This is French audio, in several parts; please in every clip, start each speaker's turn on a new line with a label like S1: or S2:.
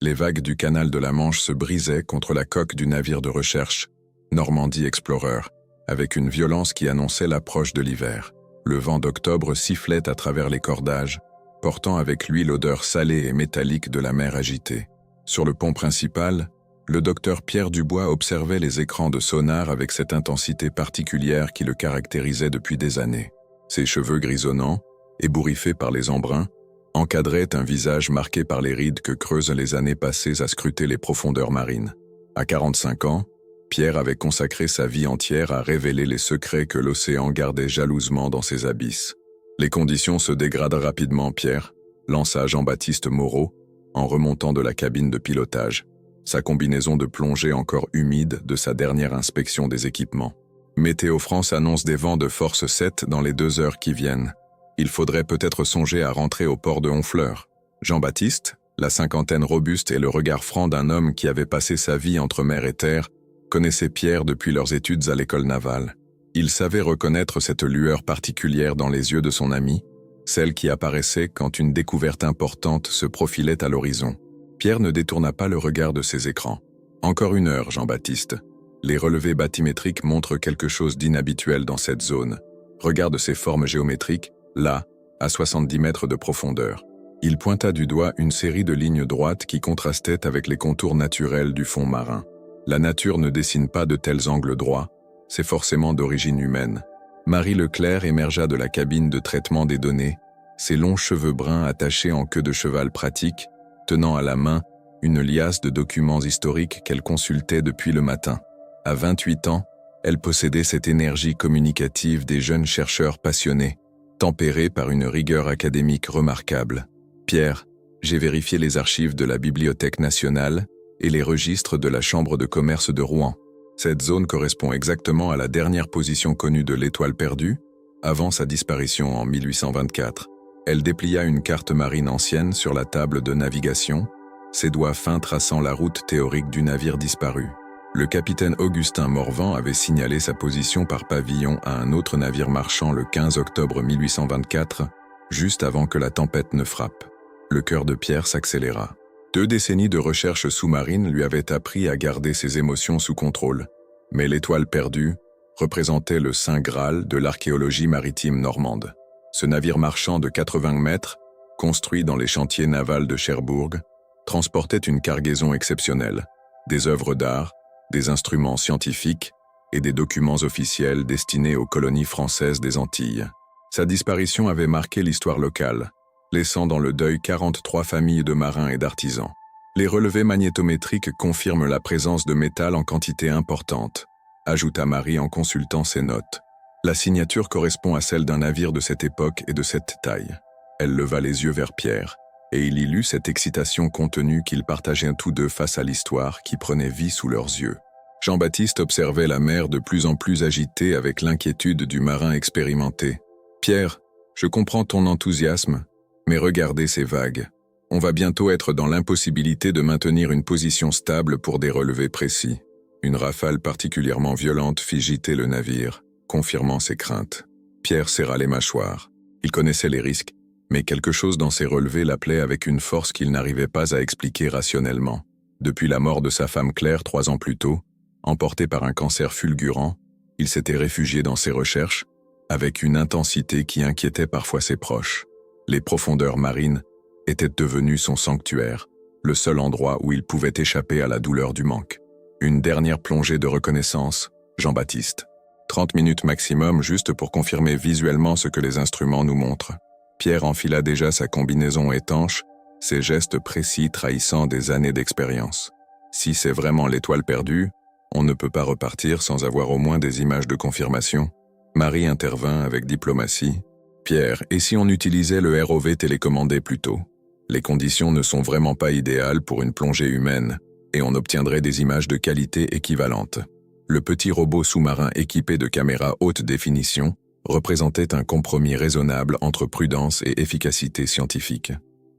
S1: Les vagues du canal de la Manche se brisaient contre la coque du navire de recherche, Normandy Explorer, avec une violence qui annonçait l'approche de l'hiver. Le vent d'octobre sifflait à travers les cordages, portant avec lui l'odeur salée et métallique de la mer agitée. Sur le pont principal, le docteur Pierre Dubois observait les écrans de sonar avec cette intensité particulière qui le caractérisait depuis des années. Ses cheveux grisonnants, ébouriffés par les embruns, encadraient un visage marqué par les rides que creusent les années passées à scruter les profondeurs marines. À 45 ans, Pierre avait consacré sa vie entière à révéler les secrets que l'océan gardait jalousement dans ses abysses. Les conditions se dégradent rapidement, Pierre, lança Jean-Baptiste Moreau, en remontant de la cabine de pilotage, sa combinaison de plongée encore humide de sa dernière inspection des équipements. Météo France annonce des vents de force 7 dans les 2 heures qui viennent. Il faudrait peut-être songer à rentrer au port de Honfleur. Jean-Baptiste, la cinquantaine robuste et le regard franc d'un homme qui avait passé sa vie entre mer et terre, connaissait Pierre depuis leurs études à l'école navale. Il savait reconnaître cette lueur particulière dans les yeux de son ami, celle qui apparaissait quand une découverte importante se profilait à l'horizon. Pierre ne détourna pas le regard de ses écrans. Encore 1 heure, Jean-Baptiste. Les relevés bathymétriques montrent quelque chose d'inhabituel dans cette zone. Regarde ces formes géométriques, là, à 70 mètres de profondeur. Il pointa du doigt une série de lignes droites qui contrastaient avec les contours naturels du fond marin. La nature ne dessine pas de tels angles droits, c'est forcément d'origine humaine. Marie Leclerc émergea de la cabine de traitement des données, ses longs cheveux bruns attachés en queue de cheval pratique, tenant à la main une liasse de documents historiques qu'elle consultait depuis le matin. À 28 ans, elle possédait cette énergie communicative des jeunes chercheurs passionnés, tempérée par une rigueur académique remarquable. Pierre, j'ai vérifié les archives de la Bibliothèque nationale et les registres de la Chambre de commerce de Rouen. Cette zone correspond exactement à la dernière position connue de l'Étoile perdue, avant sa disparition en 1824. Elle déplia une carte marine ancienne sur la table de navigation, ses doigts fins traçant la route théorique du navire disparu. Le capitaine Augustin Morvan avait signalé sa position par pavillon à un autre navire marchand le 15 octobre 1824, juste avant que la tempête ne frappe. Le cœur de Pierre s'accéléra. 2 décennies de recherche sous-marine lui avaient appris à garder ses émotions sous contrôle, mais l'Étoile perdue représentait le saint Graal de l'archéologie maritime normande. Ce navire marchand de 80 mètres, construit dans les chantiers navals de Cherbourg, transportait une cargaison exceptionnelle, des œuvres d'art, des instruments scientifiques et des documents officiels destinés aux colonies françaises des Antilles. Sa disparition avait marqué l'histoire locale, laissant dans le deuil 43 familles de marins et d'artisans. Les relevés magnétométriques confirment la présence de métal en quantité importante, ajouta Marie en consultant ses notes. La signature correspond à celle d'un navire de cette époque et de cette taille. Elle leva les yeux vers Pierre, et il y lut cette excitation contenue qu'ils partageaient tous deux face à l'histoire qui prenait vie sous leurs yeux. Jean-Baptiste observait la mer de plus en plus agitée avec l'inquiétude du marin expérimenté. « Pierre, je comprends ton enthousiasme, mais regardez ces vagues. On va bientôt être dans l'impossibilité de maintenir une position stable pour des relevés précis. » Une rafale particulièrement violente fit gîter le navire, confirmant ses craintes. Pierre serra les mâchoires. Il connaissait les risques, mais quelque chose dans ses relevés l'appelait avec une force qu'il n'arrivait pas à expliquer rationnellement. Depuis la mort de sa femme Claire 3 ans plus tôt, emporté par un cancer fulgurant, il s'était réfugié dans ses recherches, avec une intensité qui inquiétait parfois ses proches. Les profondeurs marines étaient devenues son sanctuaire, le seul endroit où il pouvait échapper à la douleur du manque. Une dernière plongée de reconnaissance, Jean-Baptiste. 30 minutes maximum juste pour confirmer visuellement ce que les instruments nous montrent. Pierre enfila déjà sa combinaison étanche, ses gestes précis trahissant des années d'expérience. Si c'est vraiment l'Étoile perdue, on ne peut pas repartir sans avoir au moins des images de confirmation. Marie intervint avec diplomatie. Pierre, et si on utilisait le ROV télécommandé plutôt? Les conditions ne sont vraiment pas idéales pour une plongée humaine, et on obtiendrait des images de qualité équivalentes. Le petit robot sous-marin équipé de caméras haute définition représentait un compromis raisonnable entre prudence et efficacité scientifique.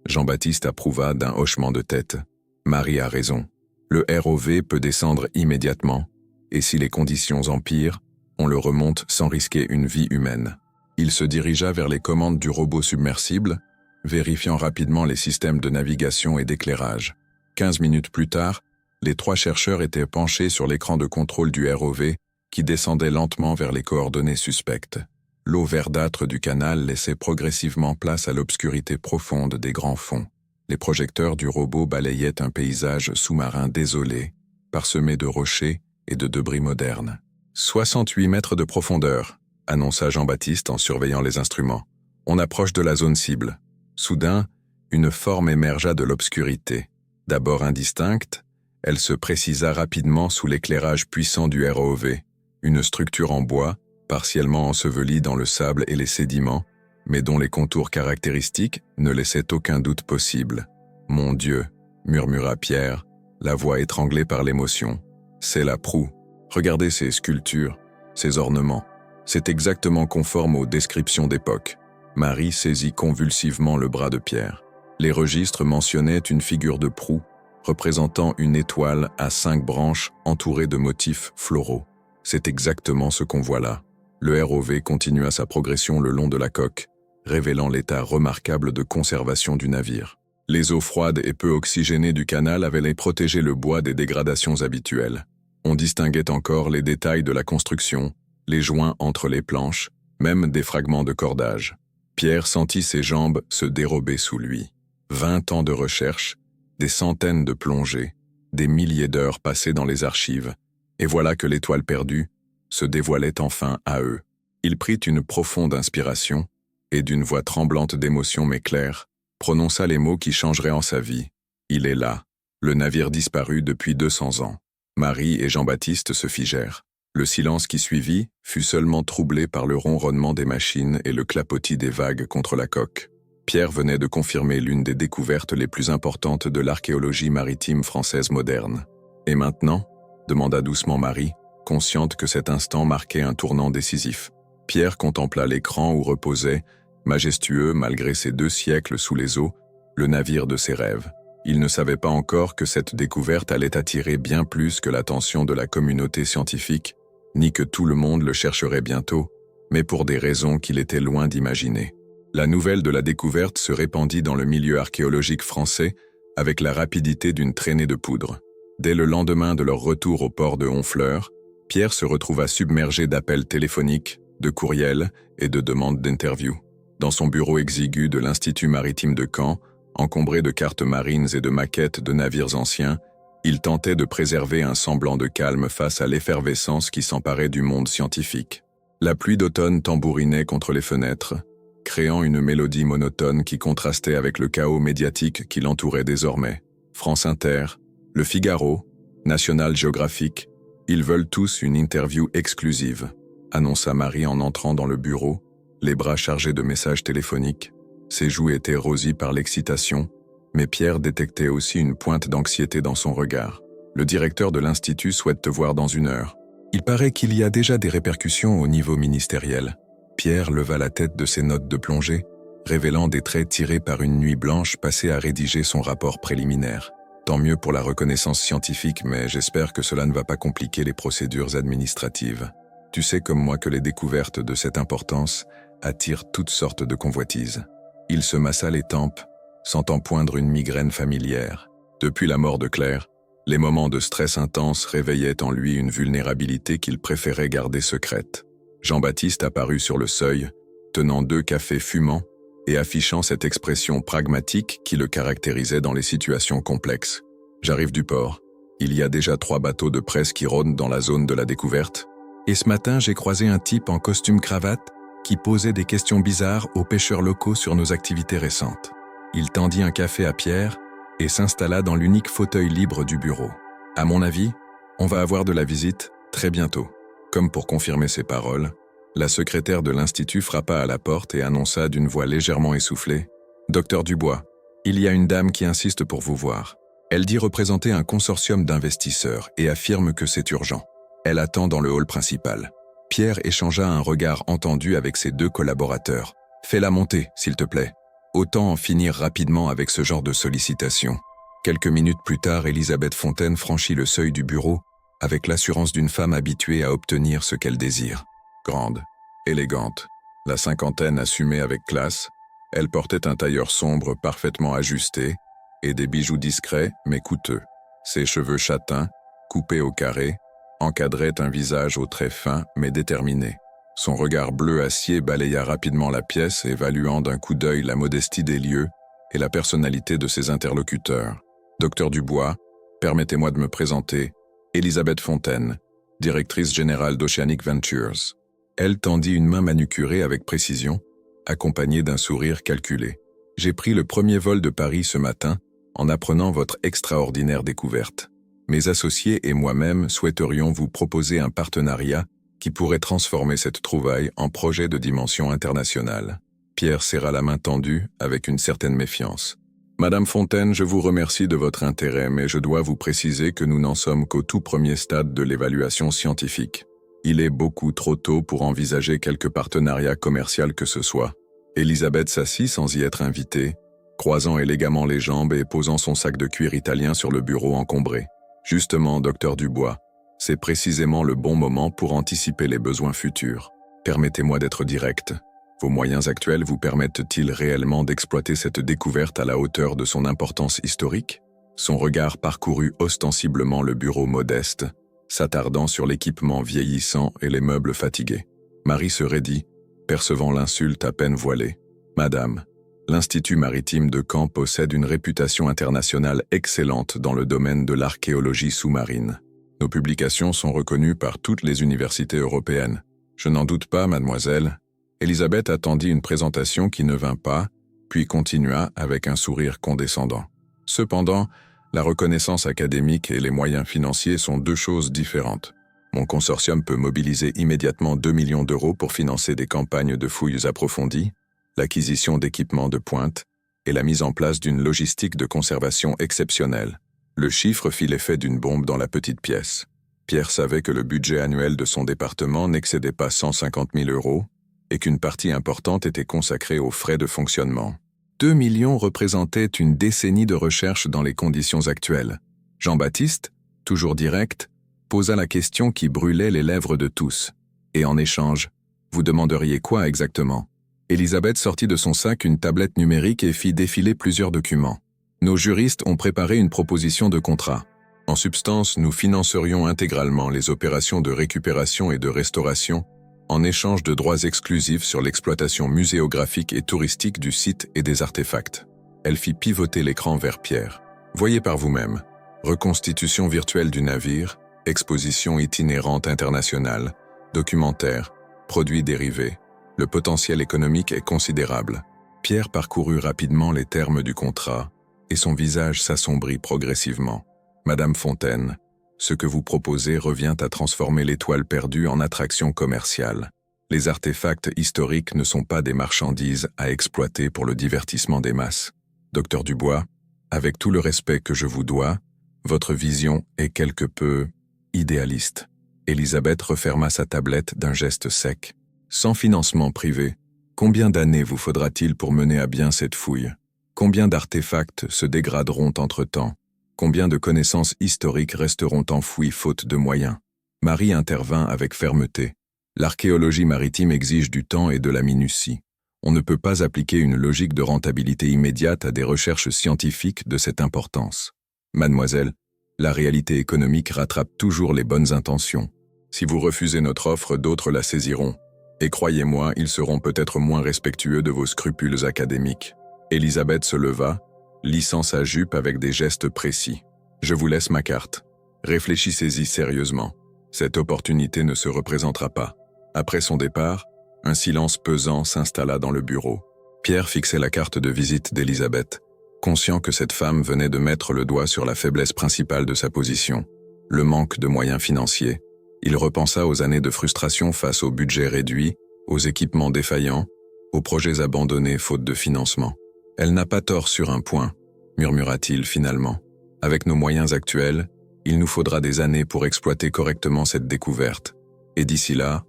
S1: Jean-Baptiste approuva d'un hochement de tête. Marie a raison. Le ROV peut descendre immédiatement, et si les conditions empirent, on le remonte sans risquer une vie humaine. Il se dirigea vers les commandes du robot submersible, vérifiant rapidement les systèmes de navigation et d'éclairage. 15 minutes plus tard, les 3 chercheurs étaient penchés sur l'écran de contrôle du ROV qui descendait lentement vers les coordonnées suspectes. L'eau verdâtre du canal laissait progressivement place à l'obscurité profonde des grands fonds. Les projecteurs du robot balayaient un paysage sous-marin désolé, parsemé de rochers et de débris modernes. 68 mètres de profondeur, annonça Jean-Baptiste en surveillant les instruments. On approche de la zone cible. Soudain, une forme émergea de l'obscurité. D'abord indistincte, elle se précisa rapidement sous l'éclairage puissant du ROV. Une structure en bois, partiellement ensevelie dans le sable et les sédiments, mais dont les contours caractéristiques ne laissaient aucun doute possible. « Mon Dieu !» murmura Pierre, la voix étranglée par l'émotion. « C'est la proue. Regardez ces sculptures, ces ornements. C'est exactement conforme aux descriptions d'époque. » Marie saisit convulsivement le bras de Pierre. Les registres mentionnaient une figure de proue, représentant une étoile à 5 branches entourée de motifs floraux. C'est exactement ce qu'on voit là. Le ROV continua sa progression le long de la coque, révélant l'état remarquable de conservation du navire. Les eaux froides et peu oxygénées du canal avaient protégé le bois des dégradations habituelles. On distinguait encore les détails de la construction, les joints entre les planches, même des fragments de cordage. Pierre sentit ses jambes se dérober sous lui. 20 ans de recherche, des centaines de plongées, des milliers d'heures passées dans les archives, et voilà que l'étoile perdue se dévoilait enfin à eux. Il prit une profonde inspiration, et d'une voix tremblante d'émotion mais claire, prononça les mots qui changeraient en sa vie. Il est là, le navire disparu depuis 200 ans. Marie et Jean-Baptiste se figèrent. Le silence qui suivit fut seulement troublé par le ronronnement des machines et le clapotis des vagues contre la coque. Pierre venait de confirmer l'une des découvertes les plus importantes de l'archéologie maritime française moderne. « Et maintenant ?» demanda doucement Marie, consciente que cet instant marquait un tournant décisif. Pierre contempla l'écran où reposait, majestueux malgré ses 2 siècles sous les eaux, le navire de ses rêves. Il ne savait pas encore que cette découverte allait attirer bien plus que l'attention de la communauté scientifique, ni que tout le monde le chercherait bientôt, mais pour des raisons qu'il était loin d'imaginer. La nouvelle de la découverte se répandit dans le milieu archéologique français avec la rapidité d'une traînée de poudre. Dès le lendemain de leur retour au port de Honfleur, Pierre se retrouva submergé d'appels téléphoniques, de courriels et de demandes d'interview. Dans son bureau exigu de l'Institut maritime de Caen, encombré de cartes marines et de maquettes de navires anciens, il tentait de préserver un semblant de calme face à l'effervescence qui s'emparait du monde scientifique. La pluie d'automne tambourinait contre les fenêtres, créant une mélodie monotone qui contrastait avec le chaos médiatique qui l'entourait désormais. France Inter, Le Figaro, National Geographic, ils veulent tous une interview exclusive, annonça Marie en entrant dans le bureau, les bras chargés de messages téléphoniques. Ses joues étaient rosies par l'excitation, mais Pierre détectait aussi une pointe d'anxiété dans son regard. Le directeur de l'Institut souhaite te voir dans 1 heure. Il paraît qu'il y a déjà des répercussions au niveau ministériel. Pierre leva la tête de ses notes de plongée, révélant des traits tirés par une nuit blanche passée à rédiger son rapport préliminaire. Tant mieux pour la reconnaissance scientifique, mais j'espère que cela ne va pas compliquer les procédures administratives. Tu sais comme moi que les découvertes de cette importance attirent toutes sortes de convoitises. Il se massa les tempes, sentant poindre une migraine familière. Depuis la mort de Claire, les moments de stress intense réveillaient en lui une vulnérabilité qu'il préférait garder secrète. Jean-Baptiste apparut sur le seuil, tenant 2 cafés fumants et affichant cette expression pragmatique qui le caractérisait dans les situations complexes. « J'arrive du port. Il y a déjà 3 bateaux de presse qui rôdent dans la zone de la découverte. Et ce matin, j'ai croisé un type en costume-cravate qui posait des questions bizarres aux pêcheurs locaux sur nos activités récentes. Il tendit un café à Pierre et s'installa dans l'unique fauteuil libre du bureau. À mon avis, on va avoir de la visite très bientôt. » Comme pour confirmer ses paroles, la secrétaire de l'Institut frappa à la porte et annonça d'une voix légèrement essoufflée « Docteur Dubois, il y a une dame qui insiste pour vous voir. Elle dit représenter un consortium d'investisseurs et affirme que c'est urgent. Elle attend dans le hall principal. » Pierre échangea un regard entendu avec ses 2 collaborateurs. « Fais-la monter, s'il te plaît. » Autant en finir rapidement avec ce genre de sollicitation. Quelques minutes plus tard, Elisabeth Fontaine franchit le seuil du bureau avec l'assurance d'une femme habituée à obtenir ce qu'elle désire. Grande, élégante, la cinquantaine assumée avec classe, elle portait un tailleur sombre parfaitement ajusté et des bijoux discrets mais coûteux. Ses cheveux châtains, coupés au carré, encadraient un visage aux traits fins mais déterminés. Son regard bleu acier balaya rapidement la pièce, évaluant d'un coup d'œil la modestie des lieux et la personnalité de ses interlocuteurs. Docteur Dubois, permettez-moi de me présenter, Elisabeth Fontaine, directrice générale d'Oceanic Ventures. Elle tendit une main manucurée avec précision, accompagnée d'un sourire calculé. J'ai pris le premier vol de Paris ce matin en apprenant votre extraordinaire découverte. Mes associés et moi-même souhaiterions vous proposer un partenariat qui pourrait transformer cette trouvaille en projet de dimension internationale. Pierre serra la main tendue avec une certaine méfiance. Madame Fontaine, je vous remercie de votre intérêt, mais je dois vous préciser que nous n'en sommes qu'au tout premier stade de l'évaluation scientifique. Il est beaucoup trop tôt pour envisager quelque partenariat commercial que ce soit. Elisabeth s'assit sans y être invitée, croisant élégamment les jambes et posant son sac de cuir italien sur le bureau encombré. Justement, docteur Dubois, c'est précisément le bon moment pour anticiper les besoins futurs. Permettez-moi d'être direct. Vos moyens actuels vous permettent-ils réellement d'exploiter cette découverte à la hauteur de son importance historique? Son regard parcourut ostensiblement le bureau modeste, s'attardant sur l'équipement vieillissant et les meubles fatigués. Marie se raidit, percevant l'insulte à peine voilée. « Madame, l'Institut maritime de Caen possède une réputation internationale excellente dans le domaine de l'archéologie sous-marine. Nos publications sont reconnues par toutes les universités européennes. Je n'en doute pas, mademoiselle. » Elisabeth attendit une présentation qui ne vint pas, puis continua avec un sourire condescendant. Cependant, la reconnaissance académique et les moyens financiers sont deux choses différentes. Mon consortium peut mobiliser immédiatement 2 millions d'euros pour financer des campagnes de fouilles approfondies, l'acquisition d'équipements de pointe et la mise en place d'une logistique de conservation exceptionnelle. Le chiffre fit l'effet d'une bombe dans la petite pièce. Pierre savait que le budget annuel de son département n'excédait pas 150 000 euros et qu'une partie importante était consacrée aux frais de fonctionnement. 2 millions représentaient une décennie de recherche dans les conditions actuelles. Jean-Baptiste, toujours direct, posa la question qui brûlait les lèvres de tous. Et en échange, vous demanderiez quoi exactement? Elisabeth sortit de son sac une tablette numérique et fit défiler plusieurs documents. Nos juristes ont préparé une proposition de contrat. En substance, nous financerions intégralement les opérations de récupération et de restauration en échange de droits exclusifs sur l'exploitation muséographique et touristique du site et des artefacts. Elle fit pivoter l'écran vers Pierre. Voyez par vous-même. Reconstitution virtuelle du navire, exposition itinérante internationale, documentaire, produits dérivés. Le potentiel économique est considérable. Pierre parcourut rapidement les termes du contrat et son visage s'assombrit progressivement. Madame Fontaine, ce que vous proposez revient à transformer l'étoile perdue en attraction commerciale. Les artefacts historiques ne sont pas des marchandises à exploiter pour le divertissement des masses. Docteur Dubois, avec tout le respect que je vous dois, votre vision est quelque peu idéaliste. Elisabeth referma sa tablette d'un geste sec. Sans financement privé, combien d'années vous faudra-t-il pour mener à bien cette fouille? Combien d'artefacts se dégraderont entre-temps? Combien de connaissances historiques resteront enfouies faute de moyens? Marie intervint avec fermeté. L'archéologie maritime exige du temps et de la minutie. On ne peut pas appliquer une logique de rentabilité immédiate à des recherches scientifiques de cette importance. Mademoiselle, la réalité économique rattrape toujours les bonnes intentions. Si vous refusez notre offre, d'autres la saisiront. Et croyez-moi, ils seront peut-être moins respectueux de vos scrupules académiques. Elisabeth se leva, lissant sa jupe avec des gestes précis. Je vous laisse ma carte. Réfléchissez-y sérieusement. Cette opportunité ne se représentera pas. Après son départ, un silence pesant s'installa dans le bureau. Pierre fixait la carte de visite d'Elisabeth, conscient que cette femme venait de mettre le doigt sur la faiblesse principale de sa position, le manque de moyens financiers. Il repensa aux années de frustration face au budget réduit, aux équipements défaillants, aux projets abandonnés faute de financement. Elle n'a pas tort sur un point, murmura-t-il finalement. Avec nos moyens actuels, il nous faudra des années pour exploiter correctement cette découverte. Et d'ici là,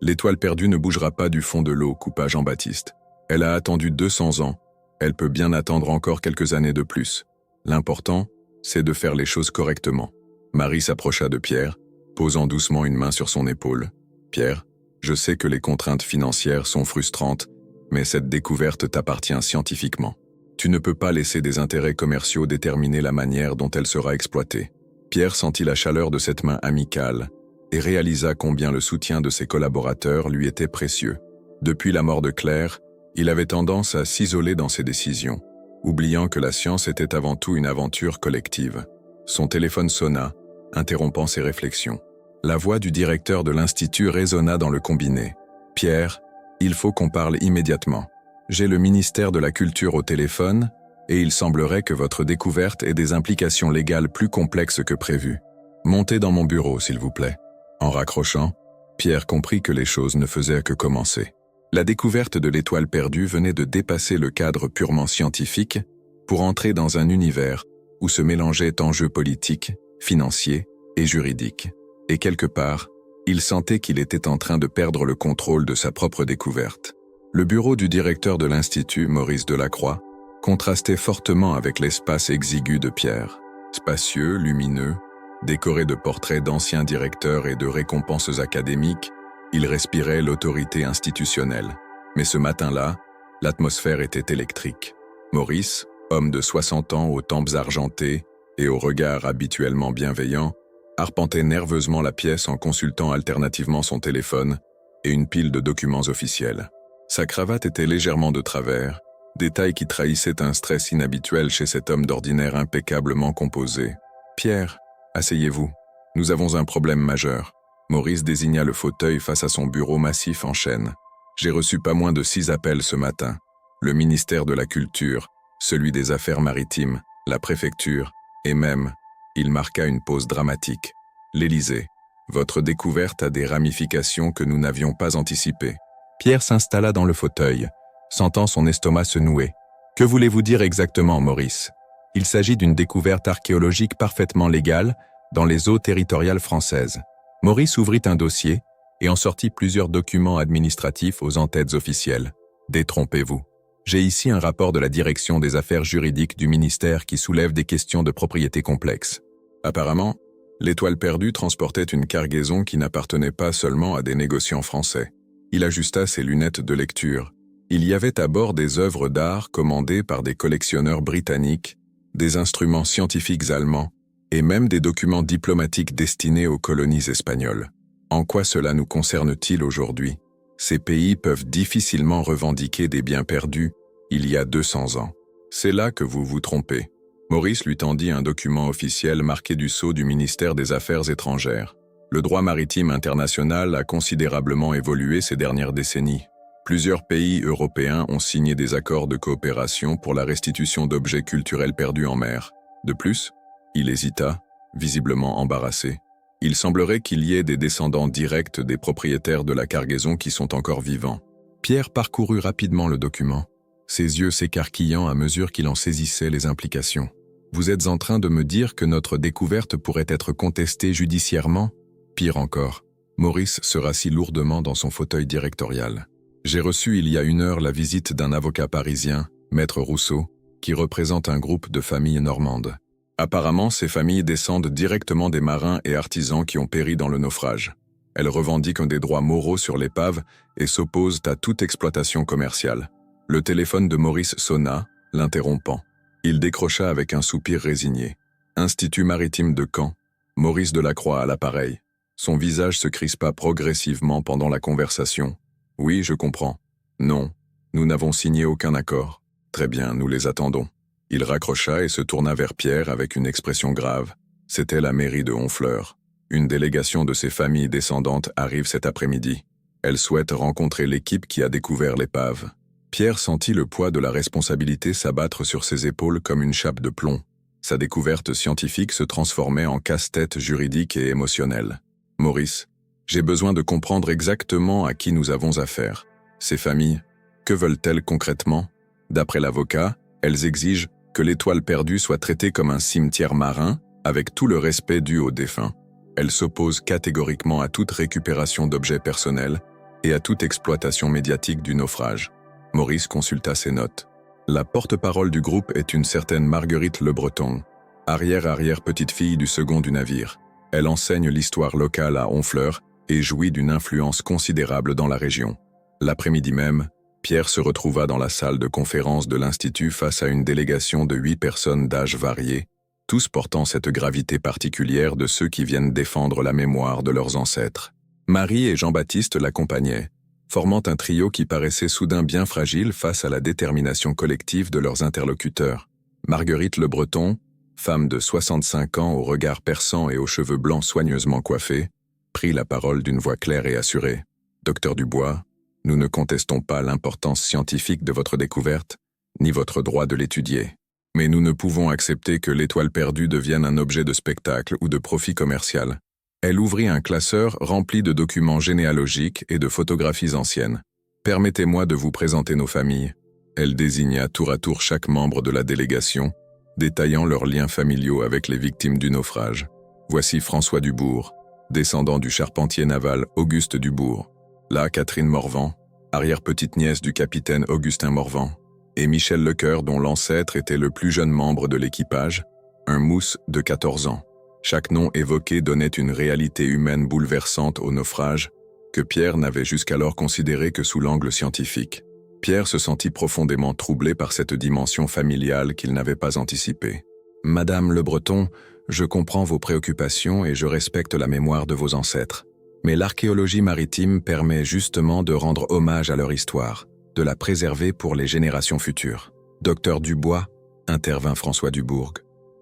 S1: l'étoile perdue ne bougera pas du fond de l'eau, coupa Jean-Baptiste. Elle a attendu 200 ans. Elle peut bien attendre encore quelques années de plus. L'important, c'est de faire les choses correctement. Marie s'approcha de Pierre, posant doucement une main sur son épaule. Pierre, je sais que les contraintes financières sont frustrantes, mais cette découverte t'appartient scientifiquement. Tu ne peux pas laisser des intérêts commerciaux déterminer la manière dont elle sera exploitée. Pierre sentit la chaleur de cette main amicale et réalisa combien le soutien de ses collaborateurs lui était précieux. Depuis la mort de Claire, il avait tendance à s'isoler dans ses décisions, oubliant que la science était avant tout une aventure collective. Son téléphone sonna, interrompant ses réflexions. La voix du directeur de l'Institut résonna dans le combiné. « Pierre, il faut qu'on parle immédiatement. J'ai le ministère de la Culture au téléphone et il semblerait que votre découverte ait des implications légales plus complexes que prévu. Montez dans mon bureau, s'il vous plaît. » En raccrochant, Pierre comprit que les choses ne faisaient que commencer. La découverte de l'étoile perdue venait de dépasser le cadre purement scientifique pour entrer dans un univers où se mélangeaient enjeux politiques, financiers et juridiques. Et quelque part, il sentait qu'il était en train de perdre le contrôle de sa propre découverte. Le bureau du directeur de l'Institut, Maurice Delacroix, contrastait fortement avec l'espace exigu de Pierre. Spacieux, lumineux, décoré de portraits d'anciens directeurs et de récompenses académiques, il respirait l'autorité institutionnelle. Mais ce matin-là, l'atmosphère était électrique. Maurice, homme de 60 ans aux tempes argentées et au regard habituellement bienveillant, arpentait nerveusement la pièce en consultant alternativement son téléphone et une pile de documents officiels. Sa cravate était légèrement de travers, détail qui trahissait un stress inhabituel chez cet homme d'ordinaire impeccablement composé. « Pierre, asseyez-vous. Nous avons un problème majeur. » Maurice désigna le fauteuil face à son bureau massif en chêne. « J'ai reçu pas moins de 6 appels ce matin. Le ministère de la Culture, celui des Affaires maritimes, la préfecture, et même, il marqua une pause dramatique, l'Élysée. Votre découverte a des ramifications que nous n'avions pas anticipées. » Pierre s'installa dans le fauteuil, sentant son estomac se nouer. « Que voulez-vous dire exactement, Maurice ? Il s'agit d'une découverte archéologique parfaitement légale dans les eaux territoriales françaises. » Maurice ouvrit un dossier et en sortit plusieurs documents administratifs aux en-têtes officielles. « Détrompez-vous. J'ai ici un rapport de la direction des affaires juridiques du ministère qui soulève des questions de propriété complexes. Apparemment, l'étoile perdue transportait une cargaison qui n'appartenait pas seulement à des négociants français. Il ajusta ses lunettes de lecture. Il y avait à bord des œuvres d'art commandées par des collectionneurs britanniques, des instruments scientifiques allemands et même des documents diplomatiques destinés aux colonies espagnoles. En quoi cela nous concerne-t-il aujourd'hui ? Ces pays peuvent difficilement revendiquer des biens perdus il y a 200 ans. C'est là que vous vous trompez. Maurice lui tendit un document officiel marqué du sceau du ministère des Affaires étrangères. Le droit maritime international a considérablement évolué ces dernières décennies. Plusieurs pays européens ont signé des accords de coopération pour la restitution d'objets culturels perdus en mer. De plus, il hésita, visiblement embarrassé. Il semblerait qu'il y ait des descendants directs des propriétaires de la cargaison qui sont encore vivants. Pierre parcourut rapidement le document, ses yeux s'écarquillant à mesure qu'il en saisissait les implications. « Vous êtes en train de me dire que notre découverte pourrait être contestée judiciairement ? Pire encore, Maurice se rassit lourdement dans son fauteuil directorial. J'ai reçu il y a 1 heure la visite d'un avocat parisien, Maître Rousseau, qui représente un groupe de familles normandes. Apparemment, ces familles descendent directement des marins et artisans qui ont péri dans le naufrage. Elles revendiquent des droits moraux sur l'épave et s'opposent à toute exploitation commerciale. Le téléphone de Maurice sonna, l'interrompant. Il décrocha avec un soupir résigné. Institut maritime de Caen, Maurice Delacroix à l'appareil. Son visage se crispa progressivement pendant la conversation. « Oui, je comprends. Non, nous n'avons signé aucun accord. Très bien, nous les attendons. » Il raccrocha et se tourna vers Pierre avec une expression grave. C'était la mairie de Honfleur. Une délégation de ses familles descendantes arrive cet après-midi. Elle souhaite rencontrer l'équipe qui a découvert l'épave. Pierre sentit le poids de la responsabilité s'abattre sur ses épaules comme une chape de plomb. Sa découverte scientifique se transformait en casse-tête juridique et émotionnel. « Maurice, j'ai besoin de comprendre exactement à qui nous avons affaire. Ces familles, que veulent-elles concrètement ? D'après l'avocat, elles exigent que l'étoile perdue soit traitée comme un cimetière marin, avec tout le respect dû aux défunts. Elles s'opposent catégoriquement à toute récupération d'objets personnels et à toute exploitation médiatique du naufrage. » Maurice consulta ses notes. La porte-parole du groupe est une certaine Marguerite Le Breton, arrière-petite-fille du second du navire. Elle enseigne l'histoire locale à Honfleur et jouit d'une influence considérable dans la région. L'après-midi même, Pierre se retrouva dans la salle de conférence de l'Institut face à une délégation de 8 personnes d'âge variés, tous portant cette gravité particulière de ceux qui viennent défendre la mémoire de leurs ancêtres. Marie et Jean-Baptiste l'accompagnaient, formant un trio qui paraissait soudain bien fragile face à la détermination collective de leurs interlocuteurs. Marguerite Le Breton, femme de 65 ans au regard perçant et aux cheveux blancs soigneusement coiffés, prit la parole d'une voix claire et assurée. « Docteur Dubois, nous ne contestons pas l'importance scientifique de votre découverte, ni votre droit de l'étudier. Mais nous ne pouvons accepter que l'étoile perdue devienne un objet de spectacle ou de profit commercial. » Elle ouvrit un classeur rempli de documents généalogiques et de photographies anciennes. « Permettez-moi de vous présenter nos familles. » Elle désigna tour à tour chaque membre de la délégation, détaillant leurs liens familiaux avec les victimes du naufrage. Voici François Dubourg, descendant du charpentier naval Auguste Dubourg. Là, Catherine Morvan, arrière-petite-nièce du capitaine Augustin Morvan, et Michel Lecoeur, dont l'ancêtre était le plus jeune membre de l'équipage, un mousse de 14 ans. Chaque nom évoqué donnait une réalité humaine bouleversante au naufrage que Pierre n'avait jusqu'alors considéré que sous l'angle scientifique. Pierre se sentit profondément troublé par cette dimension familiale qu'il n'avait pas anticipée. « Madame Le Breton, je comprends vos préoccupations et je respecte la mémoire de vos ancêtres. Mais l'archéologie maritime permet justement de rendre hommage à leur histoire, de la préserver pour les générations futures. Docteur Dubois, intervint François Dubourg,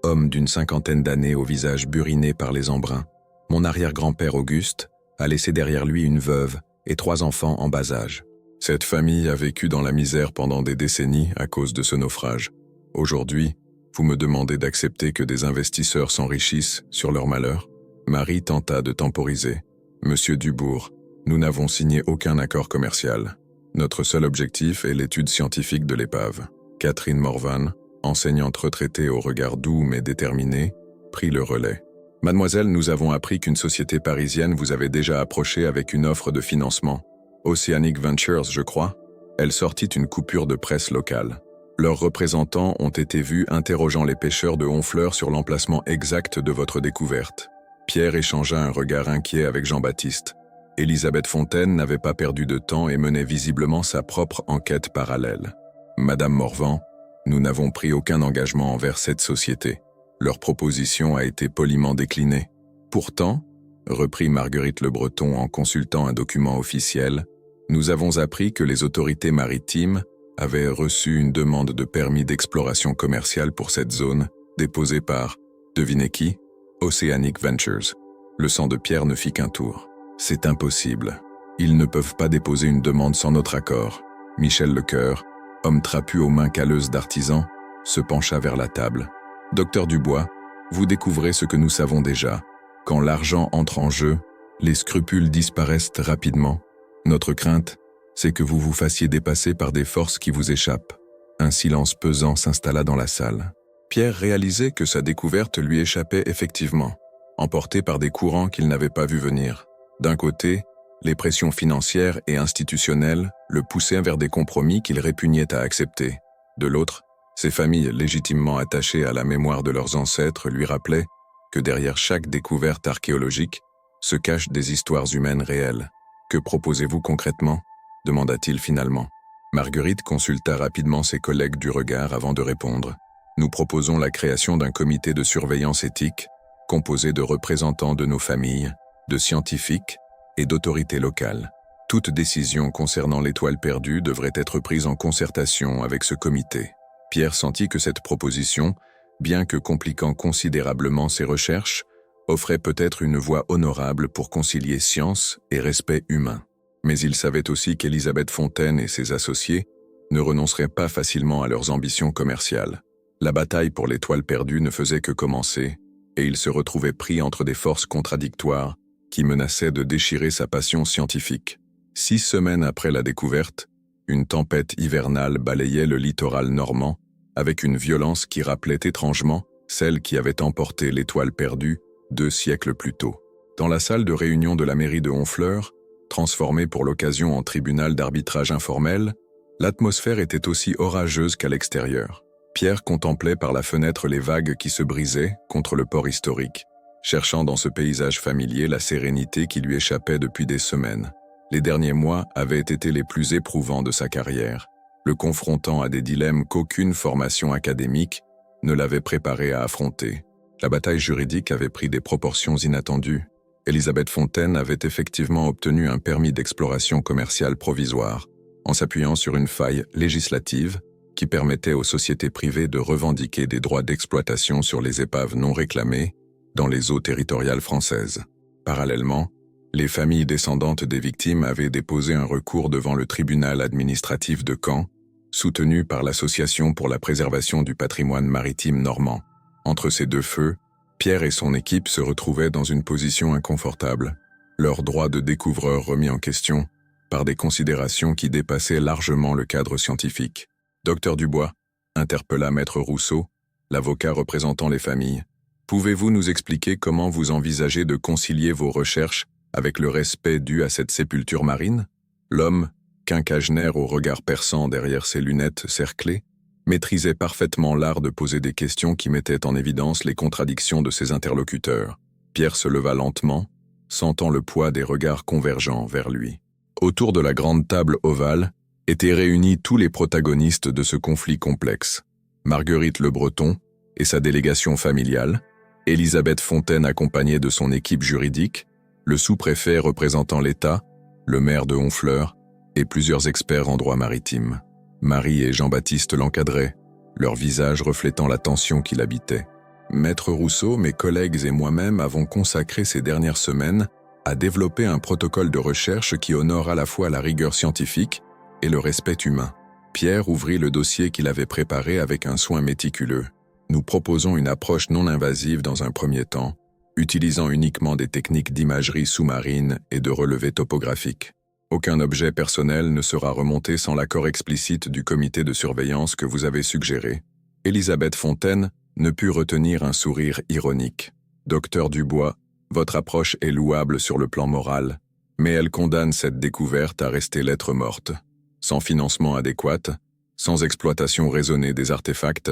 S1: homme d'une 50aine d'années au visage buriné par les embruns, mon arrière-grand-père Auguste a laissé derrière lui une veuve et 3 enfants en bas âge. Cette famille a vécu dans la misère pendant des décennies à cause de ce naufrage. Aujourd'hui, vous me demandez d'accepter que des investisseurs s'enrichissent sur leur malheur. » Marie tenta de temporiser. « Monsieur Dubourg, nous n'avons signé aucun accord commercial. Notre seul objectif est l'étude scientifique de l'épave. » Catherine Morvan, enseignante retraitée au regard doux mais déterminé, prit le relais. « Mademoiselle, nous avons appris qu'une société parisienne vous avait déjà approché avec une offre de financement. Oceanic Ventures, je crois. » Elle sortit une coupure de presse locale. Leurs représentants ont été vus interrogeant les pêcheurs de Honfleur sur l'emplacement exact de votre découverte. Pierre échangea un regard inquiet avec Jean-Baptiste. Elisabeth Fontaine n'avait pas perdu de temps et menait visiblement sa propre enquête parallèle. « Madame Morvan, nous n'avons pris aucun engagement envers cette société. Leur proposition a été poliment déclinée. Pourtant, reprit Marguerite Le Breton en consultant un document officiel, nous avons appris que les autorités maritimes avaient reçu une demande de permis d'exploration commerciale pour cette zone, déposée par, devinez qui? Oceanic Ventures. Le sang de Pierre ne fit qu'un tour. C'est impossible. Ils ne peuvent pas déposer une demande sans notre accord. Michel Lecoeur, homme trapu aux mains calleuses d'artisan, se pencha vers la table. Docteur Dubois, vous découvrez ce que nous savons déjà. Quand l'argent entre en jeu, les scrupules disparaissent rapidement. Notre crainte, c'est que vous vous fassiez dépasser par des forces qui vous échappent. Un silence pesant s'installa dans la salle. Pierre réalisait que sa découverte lui échappait effectivement, emporté par des courants qu'il n'avait pas vus venir. D'un côté, les pressions financières et institutionnelles le poussaient vers des compromis qu'il répugnait à accepter. De l'autre, ses familles légitimement attachées à la mémoire de leurs ancêtres lui rappelaient que derrière chaque découverte archéologique se cachent des histoires humaines réelles. « Que proposez-vous concrètement ?» demanda-t-il finalement. Marguerite consulta rapidement ses collègues du regard avant de répondre. « Nous proposons la création d'un comité de surveillance éthique composé de représentants de nos familles, de scientifiques et d'autorités locales. Toute décision concernant l'étoile perdue devrait être prise en concertation avec ce comité. » Pierre sentit que cette proposition, bien que compliquant considérablement ses recherches, offrait peut-être une voie honorable pour concilier science et respect humain. Mais il savait aussi qu'Elisabeth Fontaine et ses associés ne renonceraient pas facilement à leurs ambitions commerciales. La bataille pour l'étoile perdue ne faisait que commencer, et il se retrouvait pris entre des forces contradictoires qui menaçaient de déchirer sa passion scientifique. 6 semaines après la découverte, une tempête hivernale balayait le littoral normand avec une violence qui rappelait étrangement celle qui avait emporté l'étoile perdue 2 siècles plus tôt. Dans la salle de réunion de la mairie de Honfleur, transformée pour l'occasion en tribunal d'arbitrage informel, l'atmosphère était aussi orageuse qu'à l'extérieur. Pierre contemplait par la fenêtre les vagues qui se brisaient contre le port historique, cherchant dans ce paysage familier la sérénité qui lui échappait depuis des semaines. Les derniers mois avaient été les plus éprouvants de sa carrière, le confrontant à des dilemmes qu'aucune formation académique ne l'avait préparé à affronter. La bataille juridique avait pris des proportions inattendues. Elisabeth Fontaine avait effectivement obtenu un permis d'exploration commerciale provisoire, en s'appuyant sur une faille législative qui permettait aux sociétés privées de revendiquer des droits d'exploitation sur les épaves non réclamées dans les eaux territoriales françaises. Parallèlement, les familles descendantes des victimes avaient déposé un recours devant le tribunal administratif de Caen, soutenu par l'Association pour la préservation du patrimoine maritime normand. Entre ces deux feux, Pierre et son équipe se retrouvaient dans une position inconfortable, leurs droits de découvreurs remis en question par des considérations qui dépassaient largement le cadre scientifique. Docteur Dubois, interpella Maître Rousseau, l'avocat représentant les familles. Pouvez-vous nous expliquer comment vous envisagez de concilier vos recherches avec le respect dû à cette sépulture marine? L'homme, quinquagénaire au regard perçant derrière ses lunettes cerclées, maîtrisait parfaitement l'art de poser des questions qui mettaient en évidence les contradictions de ses interlocuteurs. Pierre se leva lentement, sentant le poids des regards convergents vers lui. Autour de la grande table ovale étaient réunis tous les protagonistes de ce conflit complexe. Marguerite Le Breton et sa délégation familiale, Elisabeth Fontaine accompagnée de son équipe juridique, le sous-préfet représentant l'État, le maire de Honfleur et plusieurs experts en droit maritime. Marie et Jean-Baptiste l'encadraient, leur visage reflétant la tension qui l'habitait. Maître Rousseau, mes collègues et moi-même avons consacré ces dernières semaines à développer un protocole de recherche qui honore à la fois la rigueur scientifique et le respect humain. Pierre ouvrit le dossier qu'il avait préparé avec un soin méticuleux. Nous proposons une approche non invasive dans un premier temps, utilisant uniquement des techniques d'imagerie sous-marine et de relevé topographique. Aucun objet personnel ne sera remonté sans l'accord explicite du comité de surveillance que vous avez suggéré. Elisabeth Fontaine ne put retenir un sourire ironique. Docteur Dubois, votre approche est louable sur le plan moral, mais elle condamne cette découverte à rester lettre morte. Sans financement adéquat, sans exploitation raisonnée des artefacts,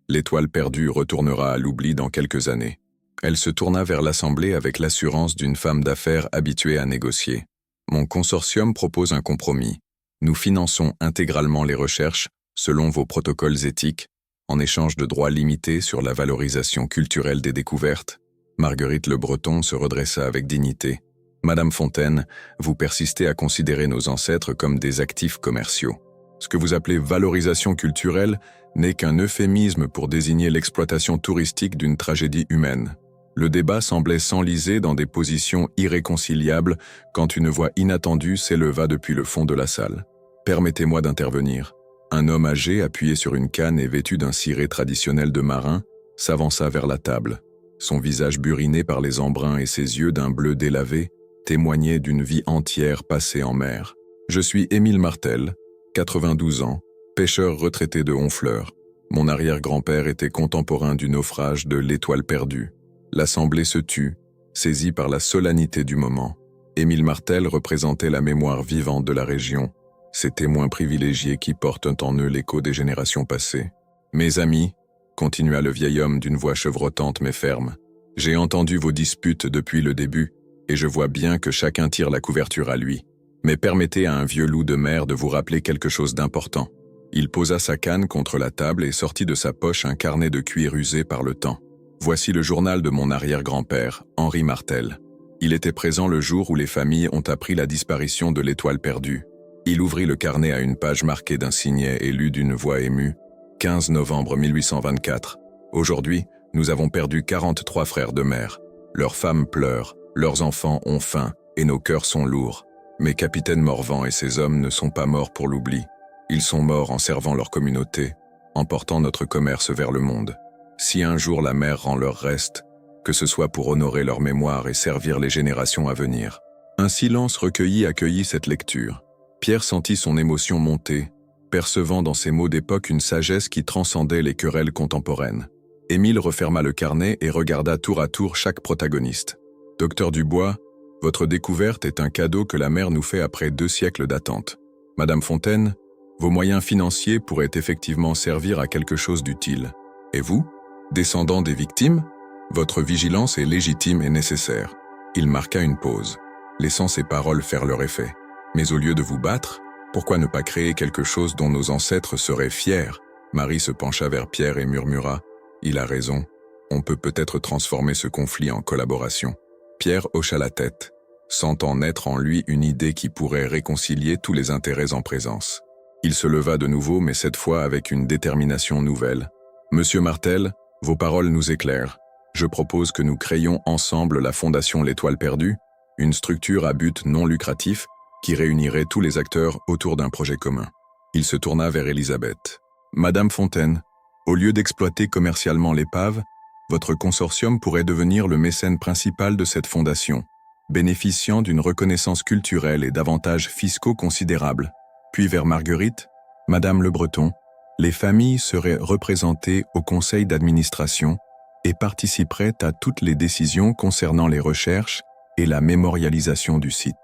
S1: l'étoile perdue retournera à l'oubli dans quelques années. Elle se tourna vers l'Assemblée avec l'assurance d'une femme d'affaires habituée à négocier. Mon consortium propose un compromis. Nous finançons intégralement les recherches, selon vos protocoles éthiques, en échange de droits limités sur la valorisation culturelle des découvertes. Marguerite Le Breton se redressa avec dignité. Madame Fontaine, vous persistez à considérer nos ancêtres comme des actifs commerciaux. Ce que vous appelez valorisation culturelle n'est qu'un euphémisme pour désigner l'exploitation touristique d'une tragédie humaine. Le débat semblait s'enliser dans des positions irréconciliables quand une voix inattendue s'éleva depuis le fond de la salle. Permettez-moi d'intervenir. Un homme âgé, appuyé sur une canne et vêtu d'un ciré traditionnel de marin, s'avança vers la table. Son visage buriné par les embruns et ses yeux d'un bleu délavé témoignaient d'une vie entière passée en mer. Je suis Émile Martel, 92 ans, pêcheur retraité de Honfleur. Mon arrière-grand-père était contemporain du naufrage de l'Étoile perdue. L'Assemblée se tut, saisie par la solennité du moment. Émile Martel représentait la mémoire vivante de la région, ces témoins privilégiés qui portent en eux l'écho des générations passées. Mes amis, continua le vieil homme d'une voix chevrotante mais ferme, j'ai entendu vos disputes depuis le début, et je vois bien que chacun tire la couverture à lui. Mais permettez à un vieux loup de mer de vous rappeler quelque chose d'important. Il posa sa canne contre la table et sortit de sa poche un carnet de cuir usé par le temps. Voici le journal de mon arrière-grand-père, Henri Martel. Il était présent le jour où les familles ont appris la disparition de l'Étoile perdue. Il ouvrit le carnet à une page marquée d'un signet et lut d'une voix émue. 15 novembre 1824. Aujourd'hui, nous avons perdu 43 frères de mer. Leurs femmes pleurent, leurs enfants ont faim et nos cœurs sont lourds. Mais Capitaine Morvan et ses hommes ne sont pas morts pour l'oubli. Ils sont morts en servant leur communauté, en portant notre commerce vers le monde. Si un jour la mer rend leur reste, que ce soit pour honorer leur mémoire et servir les générations à venir. Un silence recueilli accueillit cette lecture. Pierre sentit son émotion monter, percevant dans ces mots d'époque une sagesse qui transcendait les querelles contemporaines. Émile referma le carnet et regarda tour à tour chaque protagoniste. Docteur Dubois, votre découverte est un cadeau que la mer nous fait après 2 siècles d'attente. Madame Fontaine, vos moyens financiers pourraient effectivement servir à quelque chose d'utile. Et vous, descendant des victimes, votre vigilance est légitime et nécessaire. Il marqua une pause, laissant ses paroles faire leur effet. Mais au lieu de vous battre, pourquoi ne pas créer quelque chose dont nos ancêtres seraient fiers? Marie se pencha vers Pierre et murmura « Il a raison, on peut peut-être transformer ce conflit en collaboration. » Pierre hocha la tête, sentant naître en lui une idée qui pourrait réconcilier tous les intérêts en présence. Il se leva de nouveau, mais cette fois avec une détermination nouvelle. « Monsieur Martel, vos paroles nous éclairent. Je propose que nous créions ensemble la Fondation L'Étoile Perdue, une structure à but non lucratif qui réunirait tous les acteurs autour d'un projet commun. » Il se tourna vers Elisabeth. « Madame Fontaine, au lieu d'exploiter commercialement l'épave, votre consortium pourrait devenir le mécène principal de cette fondation, bénéficiant d'une reconnaissance culturelle et d'avantages fiscaux considérables. » Puis vers Marguerite, « Madame Le Breton, les familles seraient représentées au conseil d'administration et participeraient à toutes les décisions concernant les recherches et la mémorialisation du site. »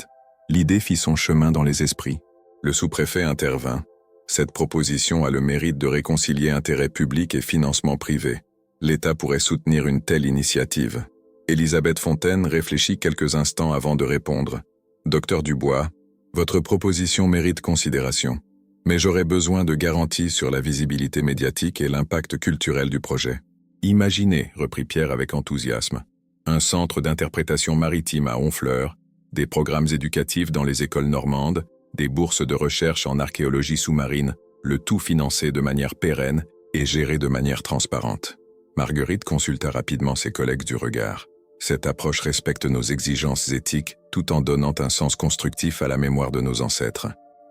S1: L'idée fit son chemin dans les esprits. Le sous-préfet intervint. « Cette proposition a le mérite de réconcilier intérêt public et financement privé. L'État pourrait soutenir une telle initiative. » Elisabeth Fontaine réfléchit quelques instants avant de répondre. « Docteur Dubois, votre proposition mérite considération, mais j'aurais besoin de garanties sur la visibilité médiatique et l'impact culturel du projet. » « Imaginez, » reprit Pierre avec enthousiasme, « un centre d'interprétation maritime à Honfleur, des programmes éducatifs dans les écoles normandes, des bourses de recherche en archéologie sous-marine, le tout financé de manière pérenne et géré de manière transparente. » Marguerite consulta rapidement ses collègues du regard. Cette approche respecte nos exigences éthiques tout en donnant un sens constructif à la mémoire de nos ancêtres.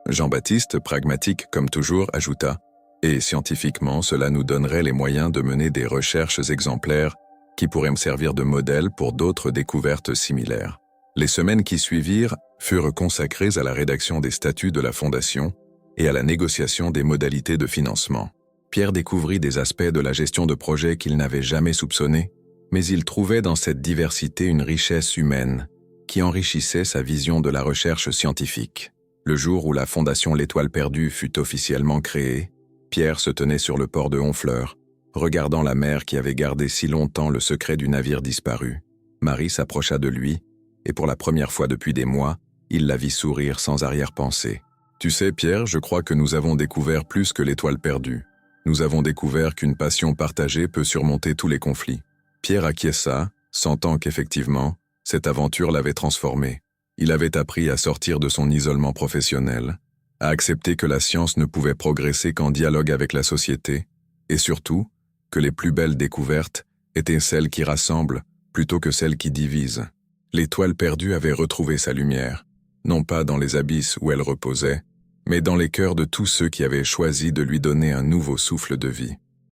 S1: Jean-Baptiste, pragmatique comme toujours, ajouta « Et scientifiquement, cela nous donnerait les moyens de mener des recherches exemplaires qui pourraient me servir de modèle pour d'autres découvertes similaires. » Les semaines qui suivirent furent consacrées à la rédaction des statuts de la Fondation et à la négociation des modalités de financement. Pierre découvrit des aspects de la gestion de projet qu'il n'avait jamais soupçonnés, mais il trouvait dans cette diversité une richesse humaine qui enrichissait sa vision de la recherche scientifique. Le jour où la Fondation L'Étoile Perdue fut officiellement créée, Pierre se tenait sur le port de Honfleur, regardant la mer qui avait gardé si longtemps le secret du navire disparu. Marie s'approcha de lui, et pour la première fois depuis des mois, il la vit sourire sans arrière-pensée. « Tu sais, Pierre, je crois que nous avons découvert plus que l'étoile perdue. Nous avons découvert qu'une passion partagée peut surmonter tous les conflits. » Pierre acquiesça, sentant qu'effectivement, cette aventure l'avait transformé. Il avait appris à sortir de son isolement professionnel, à accepter que la science ne pouvait progresser qu'en dialogue avec la société, et surtout, que les plus belles découvertes étaient celles qui rassemblent plutôt que celles qui divisent. L'étoile perdue avait retrouvé sa lumière, non pas dans les abysses où elle reposait, mais dans les cœurs de tous ceux qui avaient choisi de lui donner un nouveau souffle de vie.